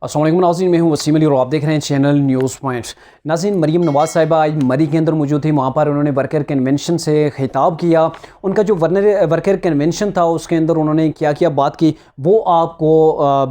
अस्सलाम वालेकुम नाज़रीन, मैं हूं वसीम अली और आप देख रहे हैं चैनल न्यूज़ पॉइंट्स। नाज़रीन, मरीम नवाज़ साहिबा आज मरी के अंदर मौजूद थी। वहाँ पर उन्होंने वर्कर कन्वेंशन से खिताब किया। उनका जो वर्कर कन्वेंशन था उसके अंदर उन्होंने क्या क्या बात की वो आपको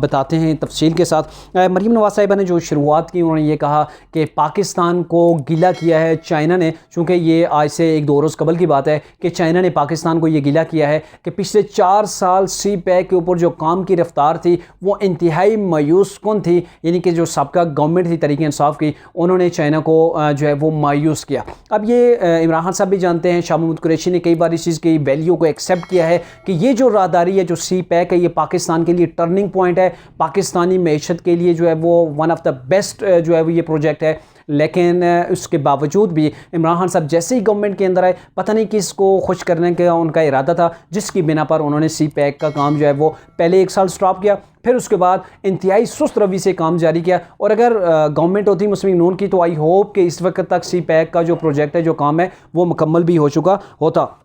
बताते हैं तफसील के साथ। मरीम नवाज़ साहिबा ने जो शुरुआत की उन्होंने ये कहा कि पाकिस्तान को गिला किया है चाइना ने, चूँकि ये आज से एक 2 रोज़ कबल की बात है कि चाइना ने पाकिस्तान को ये गिला किया है कि पिछले 4 साल सी पैक के ऊपर जो काम की रफ्तार थी वो इंतहाई मायूस कुन थी। यानी कि जो सबका गवर्नमेंट थी तहरीक इंसाफ की, उन्होंने चाइना को जो है वो मायूस किया। अब ये इमरान खान साहब भी जानते हैं, शाह महमूद कुरैशी ने कई बार इस चीज़ की वैल्यू को एक्सेप्ट किया है कि ये जो राहदारी है, जो सी पैक है, ये पाकिस्तान के लिए टर्निंग पॉइंट है। पाकिस्तानी मैशत के लिए जो है वो वन ऑफ द बेस्ट जो है वो ये प्रोजेक्ट है। लेकिन उसके बावजूद भी इमरान खान साहब जैसे ही गवर्नमेंट के अंदर आए, पता नहीं किसको खुश करने का उनका इरादा था, जिसकी बिना पर उन्होंने सी पैक का काम जो है वो पहले 1 साल स्टॉप किया, फिर उसके बाद इंतहाई सुस्त रवि से काम जारी किया। और अगर गवर्नमेंट होती मुस्लिम नून की तो आई होप कि इस वक्त तक सी पैक का जो प्रोजेक्ट है, जो काम है, वो मुकम्मल भी हो चुका होता।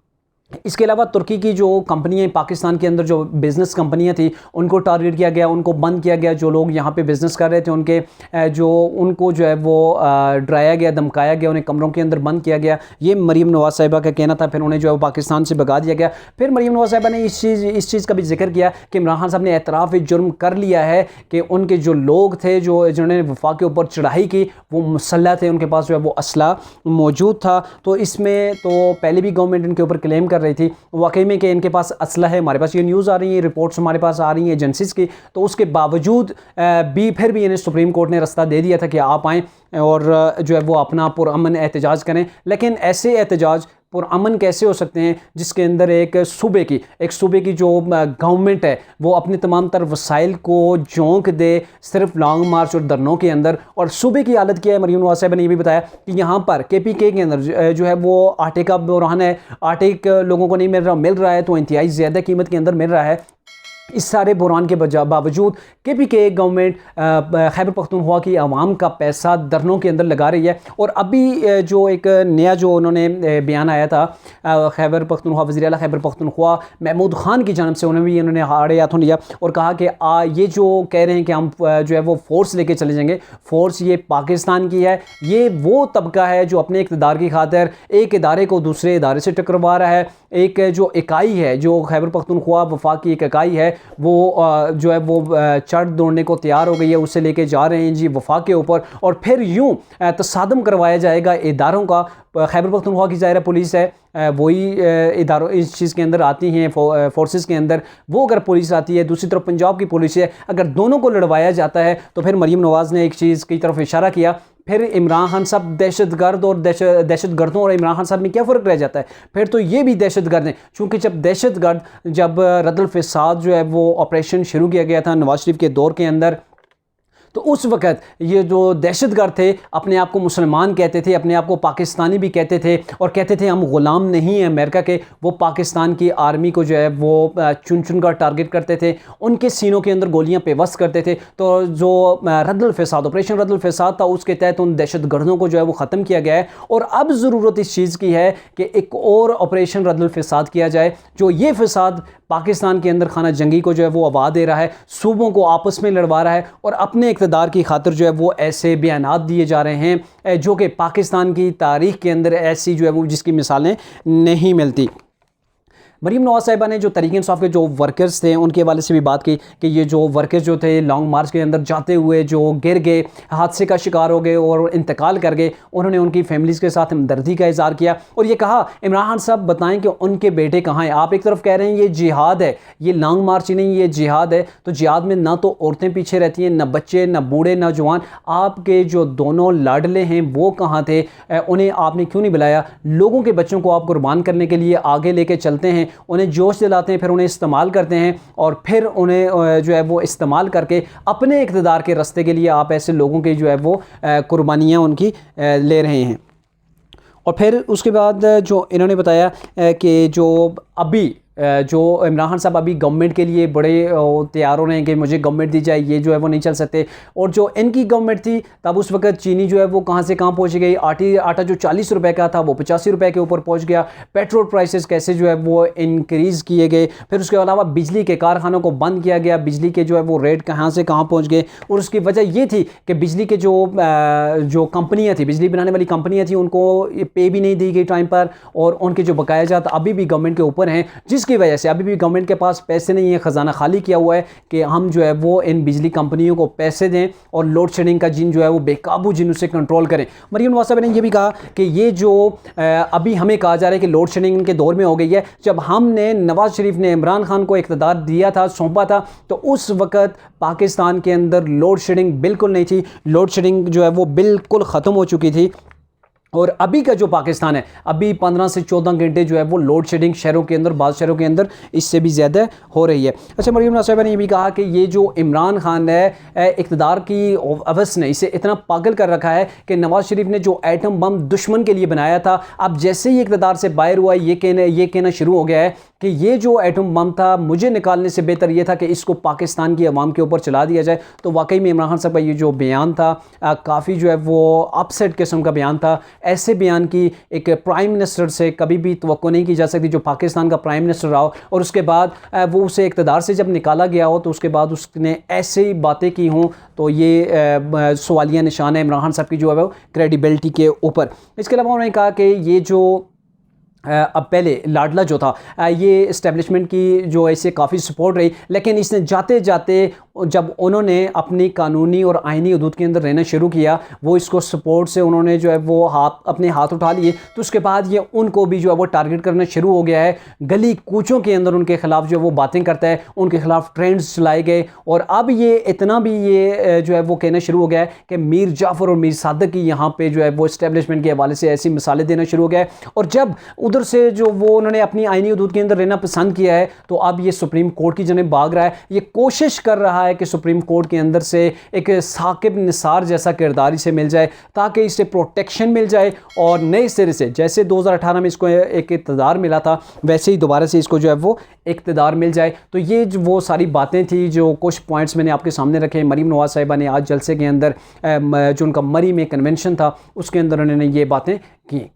इसके अलावा तुर्की की जो कंपनियां पाकिस्तान के अंदर जो बिज़नेस कंपनियां थी उनको टारगेट किया गया, उनको बंद किया गया। जो लोग यहाँ पे बिज़नेस कर रहे थे उनको जो है वो डराया गया, धमकाया गया, उन्हें कमरों के अंदर बंद किया गया। ये मरीम नवाज़ साहिबा का कहना था। फिर उन्हें जो है वो पाकिस्तान से भगा दिया गया। फिर मरीम नवाज़ साहिबा ने इस चीज़ का भी जिक्र किया कि इमरान खान साहब ने एतराफ़ जुर्म कर लिया है कि उनके जो लोग थे जिन्होंने वफाक के ऊपर चढ़ाई की वो मुसल्लह थे, उनके पास जो है वो असला मौजूद था। तो इसमें तो पहले भी गवर्नमेंट इनके ऊपर क्लेम कर रही थी वाकई में कि इनके पास असला है। हमारे पास ये न्यूज़ आ रही है, रिपोर्ट्स हमारे पास आ रही हैं एजेंसीज़ की। तो उसके बावजूद भी फिर भी इन्हें सुप्रीम कोर्ट ने रास्ता दे दिया था कि आप आएँ और जो है वो अपना पुरअमन एहतजाज करें। लेकिन ऐसे एहतजाज पुरअमन कैसे हो सकते हैं जिसके अंदर एक सूबे की जो गवर्नमेंट है वो अपने तमाम तर वसाइल को झोंक दे सिर्फ लॉन्ग मार्च और धरनों के अंदर। और सूबे की हालत क्या है, मरीम नवाज़ साहिबा ने ये भी बताया कि यहाँ पर KPK के अंदर जो है वो आटे का बहरान है। आटे लोगों को नहीं मिल रहा है तो इंतहाई ज़्यादा कीमत के अंदर मिल रहा है। इस सारे बुरान के बावजूद KPK गवर्नमेंट खैबर पख्तूनख्वा की आवाम का पैसा धरनों के अंदर लगा रही है। और अभी जो एक नया जो उन्होंने बयान आया था खैबर पख्तूनख्वा वज़ीर आला खैबर पख्तूनख्वा महमूद खान की जानब से, उन्होंने हाड़े हाथों लिया और कहा कि ये जो कह रहे हैं कि हम जो है वो फोर्स लेके चले जाएंगे, फोर्स ये पाकिस्तान की है। ये वो तबका है जो अपने इक़्तिदार की खातिर एक इदारे को दूसरे इदारे से टकरवा रहा है। एक जो इकाई है, जो खैबर पख्तूनख्वा वफाक की एक इकाई है, वो जो है वो चढ़ दौड़ने को तैयार हो गई है। उसे लेके जा रहे हैं जी वफाक के ऊपर और फिर यूं तसादम करवाया जाएगा इदारों का। खैबर पख्तूनख्वा की ज़ाहिर पुलिस है, वही इदारों इस चीज़ के अंदर आती हैं, फोर्सेस के अंदर। वो अगर पुलिस आती है, दूसरी तरफ पंजाब की पुलिस है, अगर दोनों को लड़वाया जाता है तो फिर मरीम नवाज़ ने एक चीज़ की तरफ इशारा किया, फिर इमरान खान साहब दहशतगर्द और दहशतगर्दों और इमरान खान साहब में क्या फ़र्क रह जाता है? फिर तो ये भी दहशतगर्द हैं, चूँकि जब रद्दुल फ़साद जो है वो ऑपरेशन शुरू किया गया था नवाज शरीफ के दौर के अंदर, तो उस वक़्त ये जो दहशतगर्द थे अपने आप को मुसलमान कहते थे, अपने आप को पाकिस्तानी भी कहते थे और कहते थे हम ग़ुलाम नहीं हैं अमेरिका के। वो पाकिस्तान की आर्मी को जो है वो चुन चुन कर टारगेट करते थे, उनके सीनों के अंदर गोलियां पेवस्त करते थे। तो जो रद्दुल फ़साद ऑपरेशन रद्दुल फ़साद था उसके तहत उन दहशतगर्दों को जो है वो ख़त्म किया गया है। और अब ज़रूरत इस चीज़ की है कि एक और ऑपरेशन रद्दुल फ़साद किया जाए, जो ये फ़साद पाकिस्तान के अंदर खाना जंगी को जो है वो आवा दे रहा है, सूबों को आपस में लड़वा रहा है और अपने इक़्तिदार की खातिर जो है वो ऐसे बयानात दिए जा रहे हैं जो कि पाकिस्तान की तारीख़ के अंदर ऐसी जो है वो जिसकी मिसालें नहीं मिलती। मरीम नवाज़ साहिबा ने जो तहरीक इंसाफ के जो वर्कर्स थे उनके हवाले से भी बात की कि ये जो वर्कर्स जो थे लॉन्ग मार्च के अंदर जाते हुए जो गिर गए, हादसे का शिकार हो गए और इंतकाल कर गए, उन्होंने उनकी फैमिलीज़ के साथ हमदर्दी का इज़हार किया और ये कहा इमरान खान साहब बताएं कि उनके बेटे कहाँ हैं। आप एक तरफ कह रहे हैं ये जिहाद है, ये लॉन्ग मार्च ही नहीं, ये जिहाद है। तो जिहाद में ना तो औरतें पीछे रहती हैं, ना बच्चे, ना बूढ़े, ना जवान। आपके जो दोनों लाडले हैं वो कहाँ थे? उन्हें आपने क्यों नहीं बुलाया? लोगों के बच्चों को आप कुर्बान करने के लिए आगे लेके चलते हैं, उन्हें जोश दिलाते हैं, फिर उन्हें इस्तेमाल करते हैं और फिर उन्हें जो है वो इस्तेमाल करके अपने इक़्तिदार के रास्ते के लिए आप ऐसे लोगों की जो है वो कुर्बानियाँ उनकी ले रहे हैं। और फिर उसके बाद जो इन्होंने बताया कि जो अभी जो इमरान खान साहब अभी गवर्नमेंट के लिए बड़े तैयार हो रहे हैं कि मुझे गवर्नमेंट दी जाए, ये जो है वो नहीं चल सकते। और जो इनकी गवर्नमेंट थी तब उस वक्त चीनी जो है वो कहाँ से कहाँ पहुँच गई, आटा जो 40 रुपए का था वो 85 रुपए के ऊपर पहुँच गया। पेट्रोल प्राइसेस कैसे जो है वो इंक्रीज़ किए गए। फिर उसके अलावा बिजली के कारखानों को बंद किया गया, बिजली के जो है वो रेट कहाँ से कहाँ पहुँच गए। और उसकी वजह ये थी कि बिजली के जो कंपनियाँ थी, बिजली बनाने वाली कंपनियाँ थी, उनको पे भी नहीं दी गई टाइम पर, और उनके जो बकाया जात अभी भी गवर्नमेंट के ऊपर हैं, जिसकी वजह से अभी भी गवर्नमेंट के पास पैसे नहीं है, ख़जाना खाली किया हुआ है कि हम जो है वो इन बिजली कंपनियों को पैसे दें और लोड शेडिंग का जिन जो है वो बेकाबू जिन उसे कंट्रोल करें। मरीम नवाज साहब ने ये भी कहा कि ये जो अभी हमें कहा जा रहा है कि लोड शेडिंग के दौर में हो गई है, जब हमने नवाज शरीफ ने इमरान खान को इक़्तिदार दिया था, सौंपा था, तो उस वक़्त पाकिस्तान के अंदर लोड शेडिंग बिल्कुल नहीं थी। लोड शेडिंग जो है वो बिल्कुल ख़त्म हो चुकी थी। और अभी का जो पाकिस्तान है, अभी 15 से 14 घंटे जो है वो लोड शेडिंग शहरों के अंदर, बाद शहरों के अंदर इससे भी ज़्यादा हो रही है। अच्छा, मरीम नवाज साहिबा ने ये भी कहा कि ये जो इमरान खान है, इक़्तिदार की अवस ने इसे इतना पागल कर रखा है कि नवाज शरीफ ने जो एटम बम दुश्मन के लिए बनाया था, अब जैसे ही इक़्तिदार से बाहर हुआ ये कहना शुरू हो गया है कि ये जो एटम बम था, मुझे निकालने से बेहतर ये था कि इसको पाकिस्तान की आवाम के ऊपर चला दिया जाए। तो वाकई में इमरान खान साहब का ये जो बयान था काफ़ी जो है वो अपसेट किस्म का बयान था। ऐसे बयान की एक प्राइम मिनिस्टर से कभी भी तवक्को नहीं की जा सकती, जो पाकिस्तान का प्राइम मिनिस्टर रहा हो और उसके बाद वो उसे इक़्तिदार से जब निकाला गया हो तो उसके बाद उसने ऐसी बातें की हों, तो ये सवालिया निशान है इमरान खान साहब की जो है वो क्रेडिबिलिटी के ऊपर। इसके अलावा उन्होंने कहा कि ये जो अब पहले लाडला जो था, ये इस्टेब्लिशमेंट की जो ऐसे काफ़ी सपोर्ट रही, लेकिन इसने जाते जाते जब उन्होंने अपनी कानूनी और आइनी हदूद के अंदर रहना शुरू किया, वो इसको सपोर्ट से उन्होंने जो है वो अपने हाथ उठा लिए। तो उसके बाद ये उनको भी जो है वो टारगेट करना शुरू हो गया है। गली कूचों के अंदर उनके ख़िलाफ़ जो है वो बातें करता है, उनके ख़िलाफ़ ट्रेंड्स चलाए गए। और अब ये इतना भी ये जो है वो कहना शुरू हो गया है कि मीर जाफ़र और मीर सादक की यहाँ पे जो है वो इस्टेब्लिशमेंट के हवाले से ऐसी मिसालें देना शुरू हो गया है। और जब उधर से जो वो उन्होंने अपनी आइनी हदूद के अंदर रहना पसंद किया है, तो अब ये सुप्रीम कोर्ट की जनिब भाग रहा है। ये कोशिश कर रहा है कि सुप्रीम कोर्ट के अंदर से एक साकिब निसार जैसा किरदार इसे मिल जाए, ताकि इसे प्रोटेक्शन मिल जाए और नए सिरे से, जैसे 2018 में इसको एक इक़्तिदार मिला था, वैसे ही दोबारा से इसको जो है वो इक़्तिदार मिल जाए। तो ये वो सारी बातें थी, जो कुछ पॉइंट्स मैंने आपके सामने रखे। मरीम नवाज साहिबा ने आज जलसे के अंदर जो उनका मरी में कन्वेंशन था उसके अंदर उन्होंने ये बातें की।